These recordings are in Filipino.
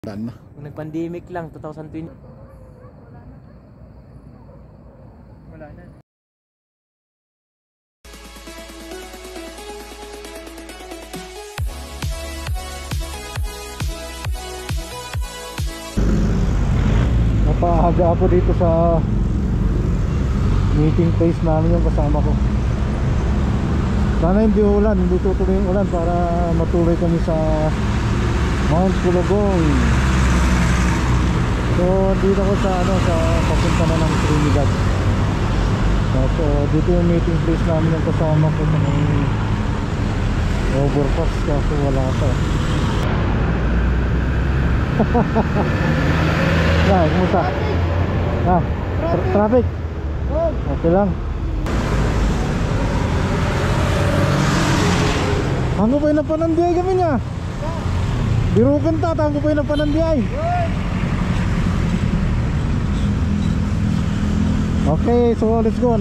Dan. Kung nag-pandemic lang, 2020. Wala na. Napaaga ako dito sa meeting place namin yung kasama ko. Sana hindi ulan, hindi tutuloy yung ulan para matuloy kami sa Mount Kulugong. So dito ko sa sa papunta na ng Trinidad. So dito yung meeting place namin yung kasama ko sa overpass kasi wala pa. Nah, kumusta? Nah, traffic. Okay lang. Tanggo pa yung panandiyay kami niya. Birukan ta, tanggo pa yung panandiyay. Okay, so let's go.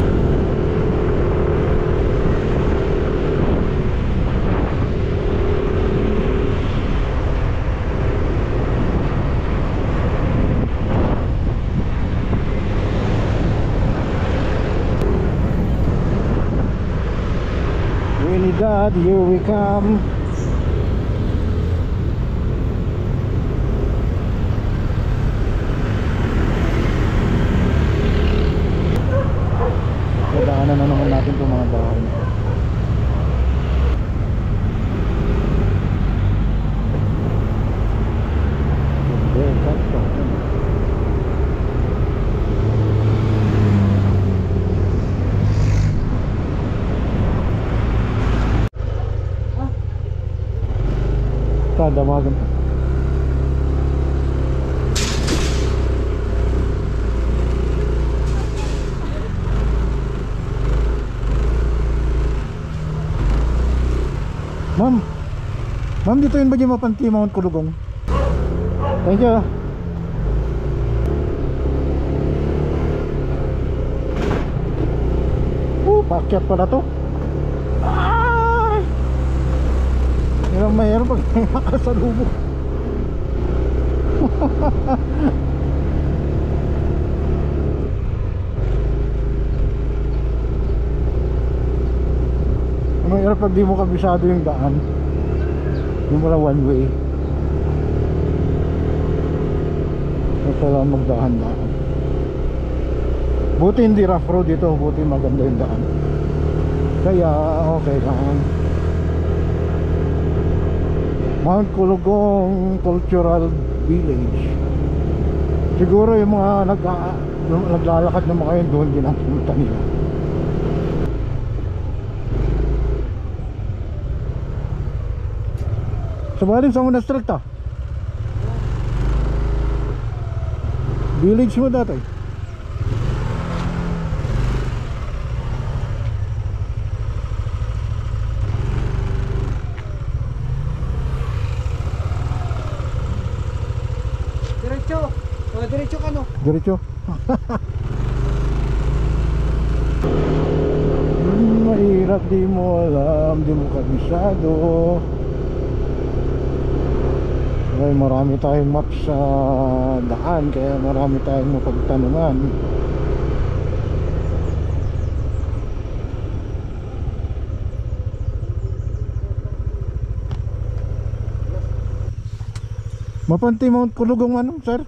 God, here we come. Dadaanan na naman natin itong mga bahay. Damagan. Ma'am, dito yun ba yung mapanti Mount Kulugong? Thank you. Pakyat pala to. Yung mayroon pag nakasalubog. Mayroon pag di mo kabisado yung daan, yung wala one way. Kailangan magdahan-dahan. Buti hindi rough road dito, buti maganda yung daan. Kaya okay lang. Mount Kulugong Cultural Village. Siguro yung mga naglalakad na mga yun doon din ang pumunta nila. Sabalim sa muna street ah. Village mo dati. Diretso ka no? Diretso. Mahirap, di mo alam, di mo kabisado. Ay, marami tayong map sa daan, kaya marami tayong mapagtanungan. Mapanti Mount Kulugong ano, sir?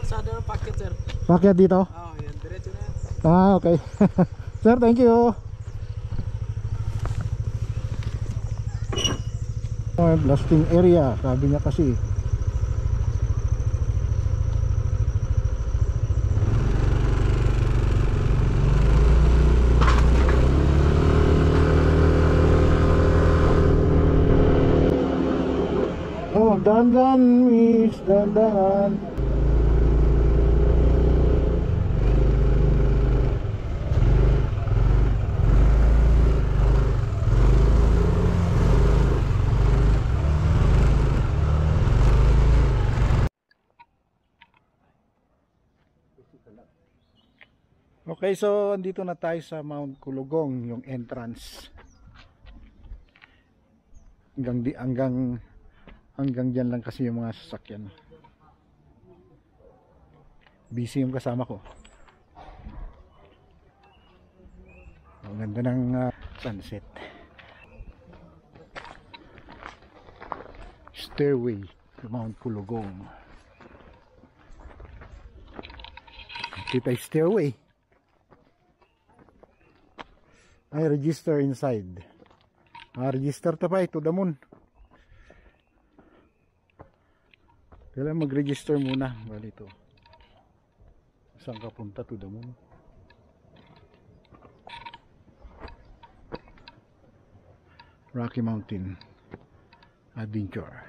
Sada ng packet, sir. Packet dito? Oo, yan. Diretso na yan. Ah, okay. Sir, thank you. Blasting area, sabi niya kasi. Oh, dandan, miss, dandan. Okay, so andito na tayo sa Mount Kulugong, yung entrance. Hanggang Hanggang dyan lang kasi yung mga sasakyan. Busy yung kasama ko. Ang ganda ng sunset. Stairway to Mount Kulugong. Kita yung stairway. Ay, register inside. Register to pa to the moon. Kailangan mag-register muna. Bali ito. Saan ka punta to the moon? Rocky Mountain Adventure.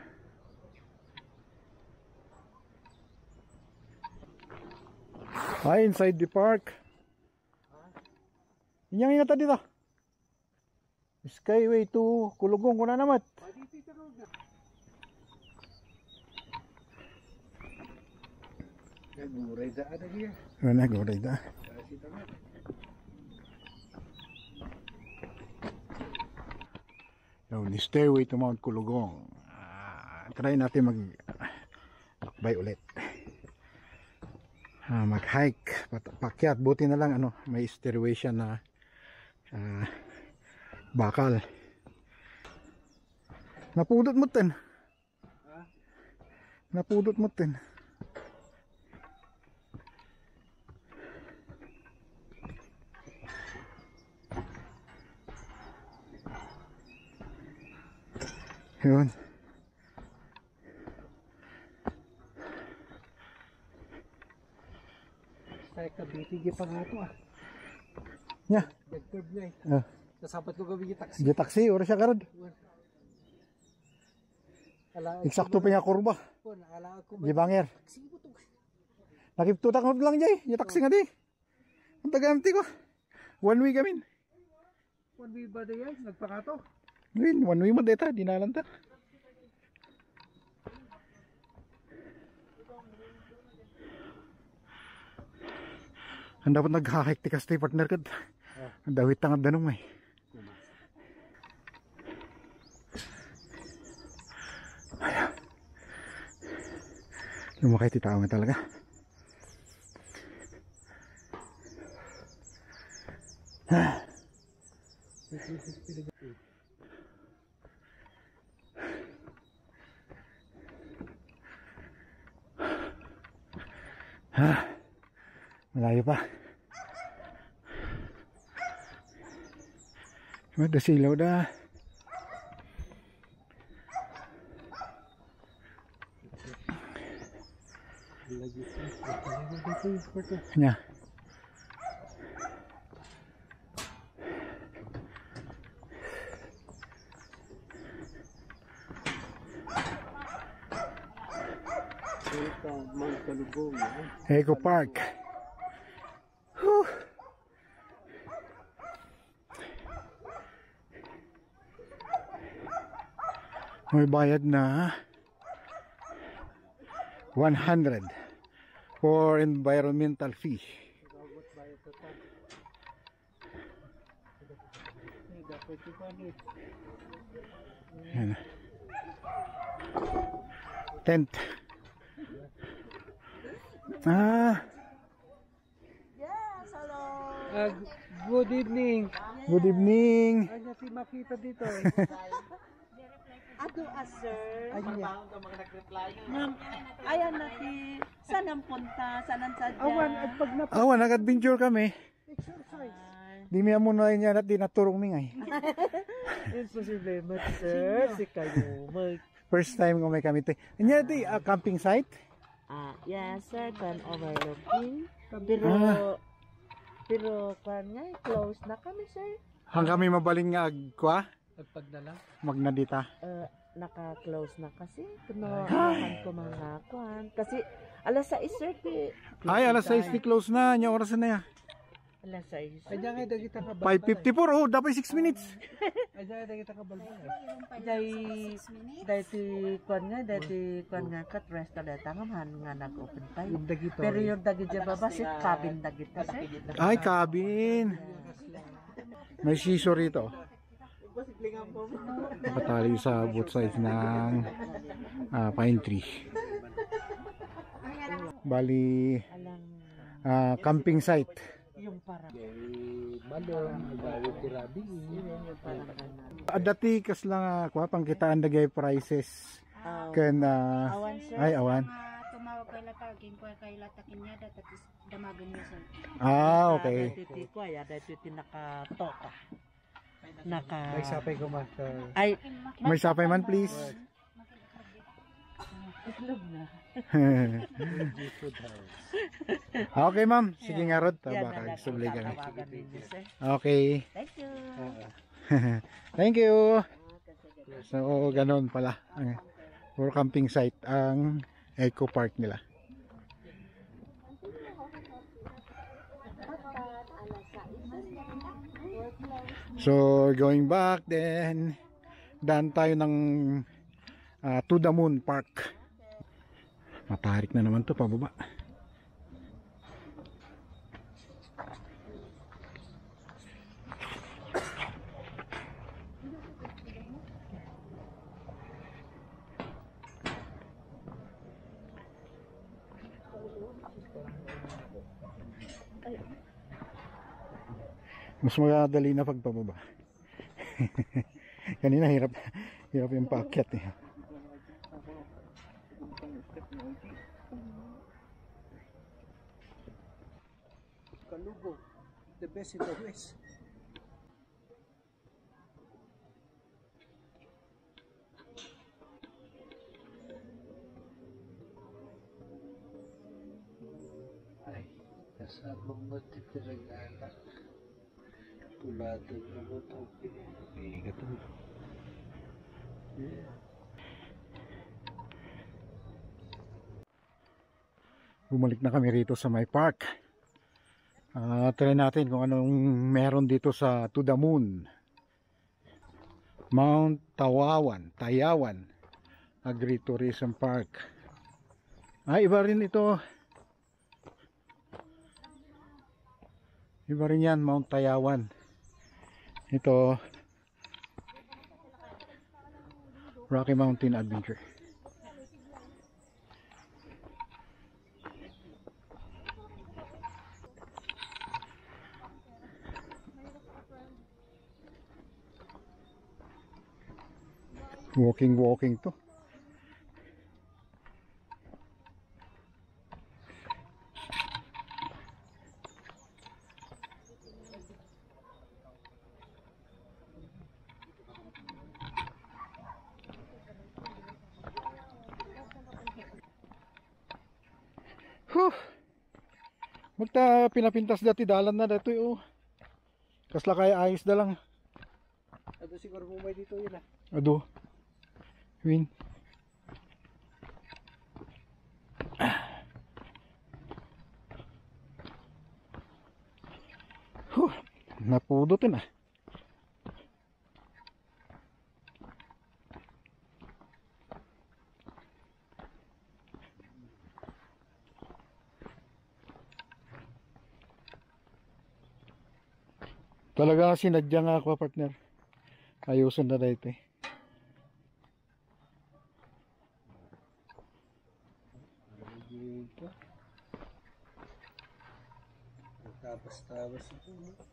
Hi, inside the park. Inyang ingatan dito. Skyway to Kulugong ko na naman. Naguray da ada dia. Naguray da. Yung stairway to Mount Kulugong. Try natin lakbay ulit. Mag-hike, pakyat. Buti na lang may stairway siya na bakal. Napudot mo tin. Napudot mo tin. Yun. Saya kabiti pa nga ito Nya. Nag-curve niya Nasapat ko gabi yung taxi. Di taxi, oras siya karod. Eksakto pa niya kurba. Di banger. Nakiptutak mo lang dyan. Yung taxi nga di. Ang tagamti ko. One way kami. One way ba na yan? Nagpakato? One way mo deta. Dinalanta. Ang dapat nag-hike ti kastay partner kad. Ang dawit tangad danong may. Ayan. Lumakay ti tao nga talaga. Malayo pa. Ada silaw dah. Ya. Eco Park. May bayad na 100 for environmental fee. Yan. Tent. Yes, hello. Good evening. Good evening. Ay, natin makita dito. Ato sir. Ma'am, Ayan nati. Saan ang punta? Saan ang sadya? awan at pag Awan, nag-adventure kami. exercise. Di miya mo na yan at di naturong mingay. Imposible mo, sir. Si kayo. First time ko may kami ito. Anya di camping site? Yes sir, can overlooking. Pero kan nga, close na kami sir. Hang kami mabaling nga agkwa? Nagpagdala? Magnadita. Naka-close na kasi. Kunawakan ko mga kwan. Kasi alas 6 sir. Ay, alas 6 di close na. Nya oras na ya. Alas 6 sir. Ay, dyan nga kita ka 5:54. Oh, dapat 6 minutes. Ay, dyan nga kita ka balbon. Dahil kwan nga kat resta datangaman nga nag-open tayo. Yung dagito. Pero yung dagit dyan baba, si cabin dagit na sir. Ay, cabin. May siso rito. Nakatali sa both sides ng pine tree. Bali Alang camping site. yung parang Malong, magawid tirabi. yung parang ganun. Dati kas lang ako pangkitaan dagay prices ken Awan sir. ay awan. Tumawag kay Latagin ko kay Latakin niya tapos damagan niya sa Okay. Titi ko ay ada titi nakatoka. Naka May sapay ko man. ay May sapay man please. itlog na. Okay ma'am, sige nga rod Yan baka na subli kami. tatawagan ninyo sir. Okay. Thank you. Thank you. So ganon pala ang for camping site ang Eco Park nila. So going back then daan tayo ng To the Moon Park. Matarik na naman to pababa. Mas magadali na pagpababa. Kanina hirap yung paakyat eh. Kalugo. The best in the West. Ay, kasama mo titiragala. Tulado na mo ito. Pinag-igat mo. Yeah. Bumalik na kami rito sa my park. Try natin kung anong meron dito sa To the Moon. Mount Tayawan Agritourism Park. Iba rin ito. Iba rin yan, Mount Tayawan. Ito Rocky Mountain Adventure. Walking to. Magta pinapintas dati dalan na dito oh. Kasla kaya ayos da lang. Ado siguro mo may dito yun ah. Ado. Win. Napudot na. Talaga sinadya nga ako partner. Ayusin na dito eh. Tapos ito.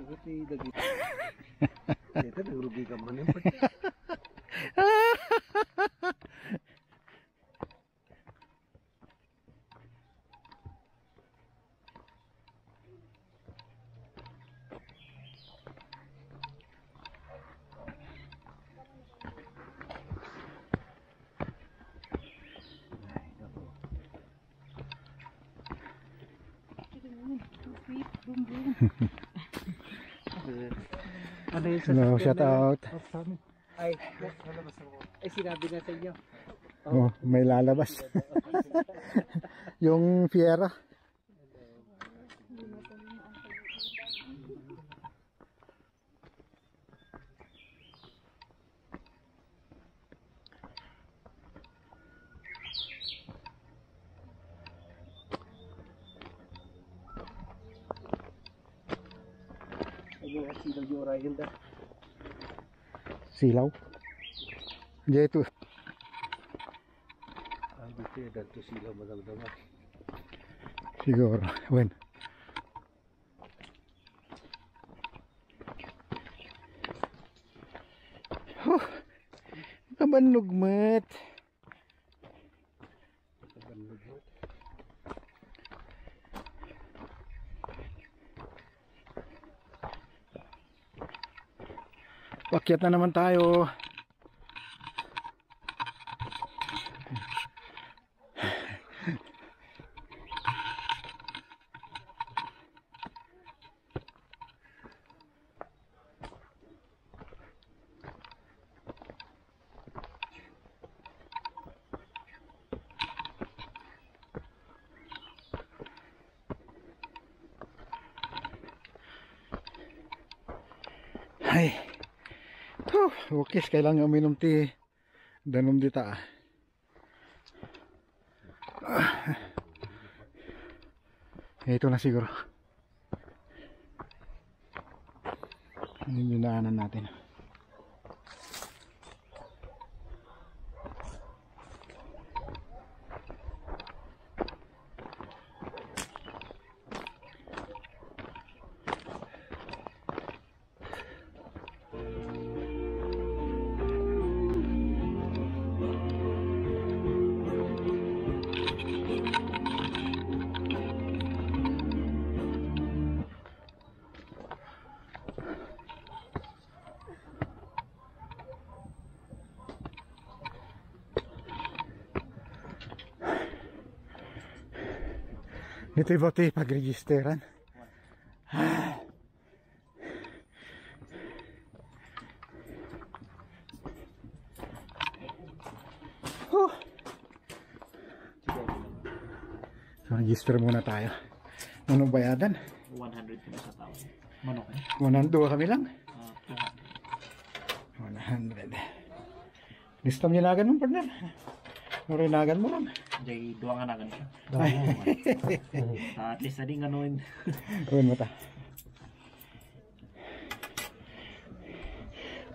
Ito yung dagit. Ito nagrugi ka man yung pati. Ano yung Hello, shout out. Ay, lalabas ako. Ay, sinabi na sa inyo. Oh, may lalabas. Yung Fiera. yung silang di Orion da. Silaw. Hindi ito. Dito yung dito silang madagdagan. Siguro. When? Kabanlugmat. Pakyat na naman tayo. Ay. Okay, kailangan uminom ti danom dita. Ito na siguro. Yung dinaanan natin. Ito yung bote pag-registeran. So, register muna tayo. Anong bayadan? 100 kami sa tao. Manok eh? 102 kami lang. 200. 100. Listam nilagan mo, partner. Narinagan mo lang. Jadi dua nga nagan siya. At least na din ganoin. Gawin mo ta.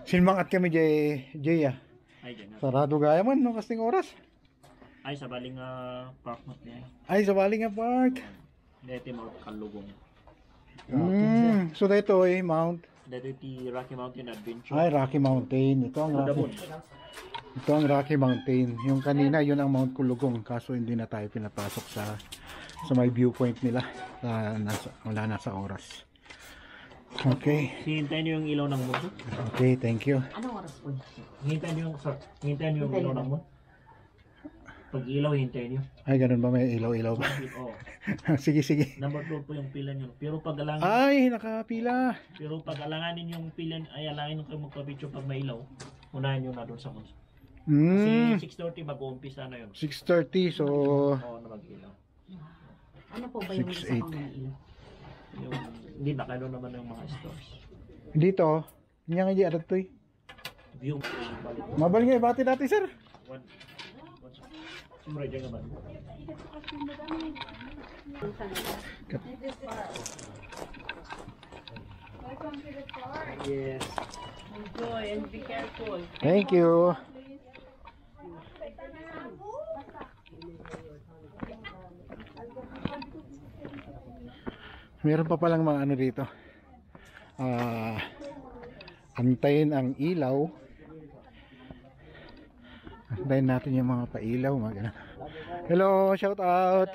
Sinmangat kami Jay ah. Ay, dyan. Sarado gaya man no kasing oras. Ay, sa baling park mat niya. Ay sa Balinga Park. Dito yung mga kalugong. So dito ay Mount. Dito yung Rocky Mountain Adventure. Ay Rocky Mountain. Ito ang Rocky Mountain. Yung kanina yun ang Mount Kulugong. Kaso hindi na tayo pinapasok sa may viewpoint nila. Wala na sa oras. Okay. Hintayin niyo yung ilaw ng mundo. Okay, thank you. Anong oras po? Hintayin niyo yung ilaw ng mundo. Pag ilaw, hintayin niyo. Ay, ganun ba? May ilaw-ilaw ba? Oo. Sige, sige. Number 2 po yung pila niyo. Pero pag alangan, Ay, nakapila. pero pag alanganin yung pila, ay alangin kayo magpa-picture pag may ilaw. Unahin niyo na doon sa mundo. Kasi 6:30 mag-uumpisa na yun. 6:30, so Oo, na mag-ilaw. Ano po ba yung 6, isa pang ilaw? Yung, hindi na kayo naman yung mga stores. dito, niya nga adat to eh. View balik. Mabal nga bati dati, sir. One. Sumra dyan naman. Yes. Enjoy and be careful. Thank you. Meron pa palang mga ano dito. Antayin ang ilaw. Antayin natin yung mga pailaw. Hello, shout out.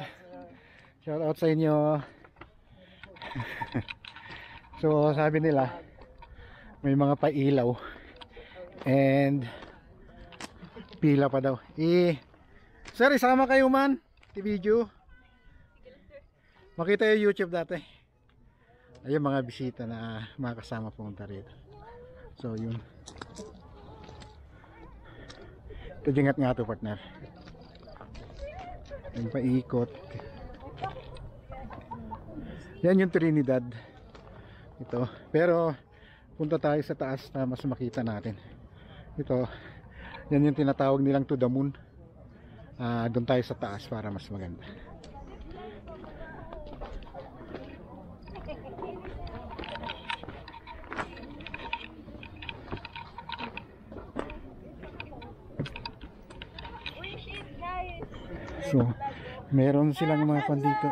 Shout out sa inyo. So sabi nila may mga pailaw and pila pa daw. Sir, isama kayo man sa video. Makita yung YouTube dati. Ayun mga bisita na mga kasama pumunta rito. So yun. Ito dingat nga to, partner. Yung paikot. Yan yung Trinidad. Ito. Pero punta tayo sa taas na mas makita natin. Ito. Yan yung tinatawag nilang to the moon. Doon tayo sa taas para mas maganda. So, meron silang mga kwan dito.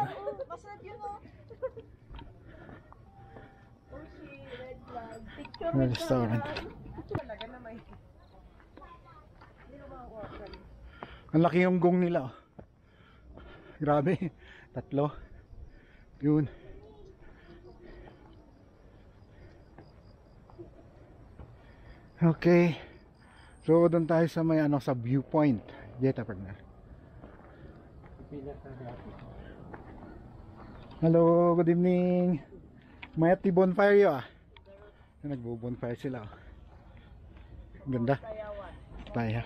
Restaurant. Ang laki yung gong nila. Oh. Grabe. 3. Yun. Okay. So doon tayo sa may ano, sa viewpoint. Dito partner. Hello, good evening. May at bonfire yo ah. Nagbo-bonfire sila. Oh. Ganda. Tayo.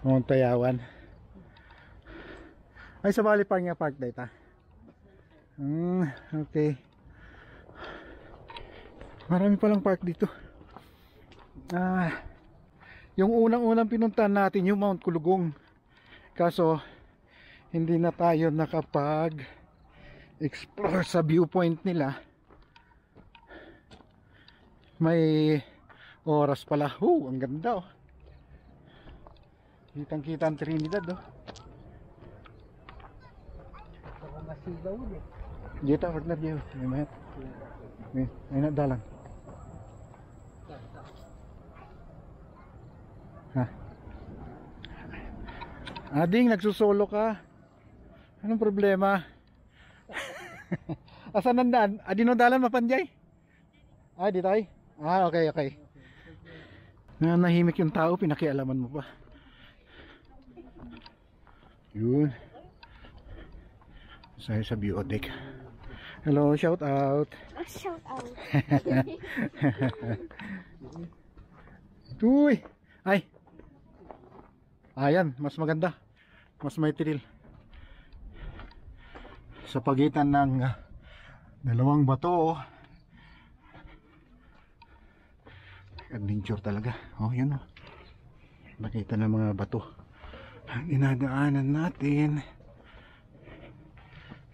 Mount Tayawan. Ay sa Valley Park nga park data. Okay. Marami palang park dito. Yung unang-unang pinuntahan natin yung Mount Kulugong. Kaso hindi na tayo nakapag-explore sa viewpoint nila. May oras pala. Ang ganda oh. Kitang-kita ang Trinidad oh. Dito, partner dito. May mayat. May nadalang. Ha? Ading, nagsusolo ka. Anong problema? Asan nandaan? Dinadalan mapanjay? Di tayo? Okay. Nahimik yung tao, pinakialaman mo pa. Yun. Sa view deck. Hello, shout out. Shout out. Uy! Ay! Ayan, mas maganda. Mas may thrill. Sa pagitan ng dalawang bato. Adventure talaga. Yun oh. Nakita ng mga bato. Ang dinadaanan natin.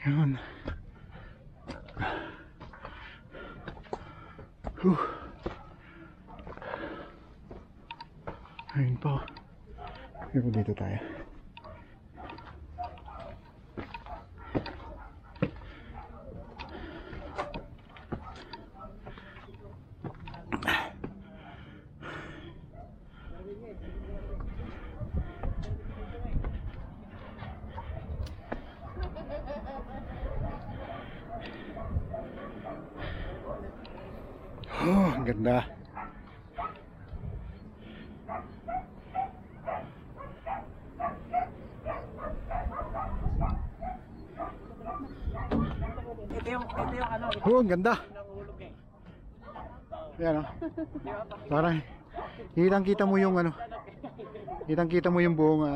Yun. Ayun po. Pero dito tayo. Ang ganda. Ito yung ano. Ang ganda. Yan oh. Parang kitang-kita mo yung ano. Kitang-kita mo yung buong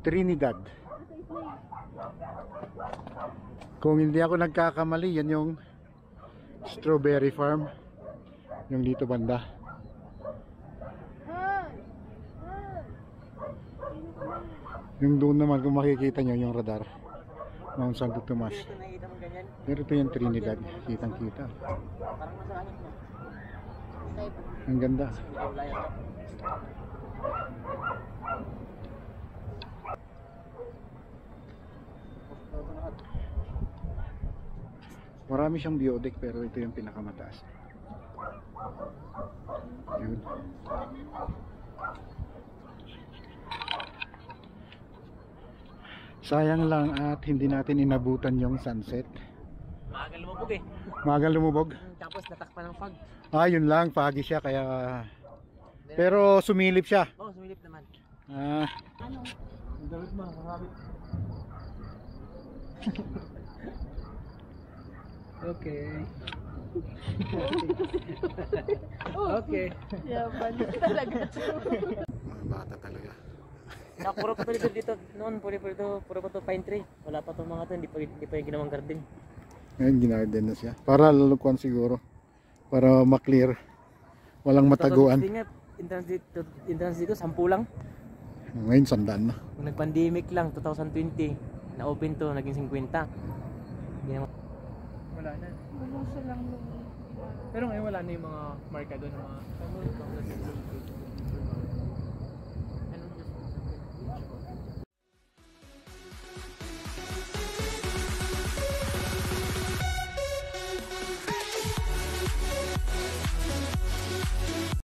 Trinidad. Kung hindi ako nagkakamali, yan yung strawberry farm. Yung dito banda. Yung doon naman kung makikita nyo yung radar, Mount Santo Tomas. Pero ito yung Trinidad, kitang kita. Ang ganda. Marami siyang biodeck pero ito yung pinakamataas. Yun. Sayang lang at hindi natin inabutan yung sunset. Maaga lumubog eh. Maaga lumubog? Tapos natakpan ng fog. Yun lang, foggy siya kaya. Pero sumilip siya. Sumilip naman. Ano? Dapat mo, kakabit. Okay. Okay. Yaman talaga. Mga bata talaga. Puro pa dito noon, puro pa to pine tree. Wala pa tong mga to, hindi pa yung ginawang garden. Ngayon ginarden na siya. Para lulukuan siguro. Para maklear. Walang mataguan. Entrance dito, 10 lang. Ngayon sandaan na. Kung nag-pandemic lang, 2020, na-open to, naging 50. Hindi naman. Wala na. Wala siya lang. Pero ngayon wala na yung mga marka doon, mga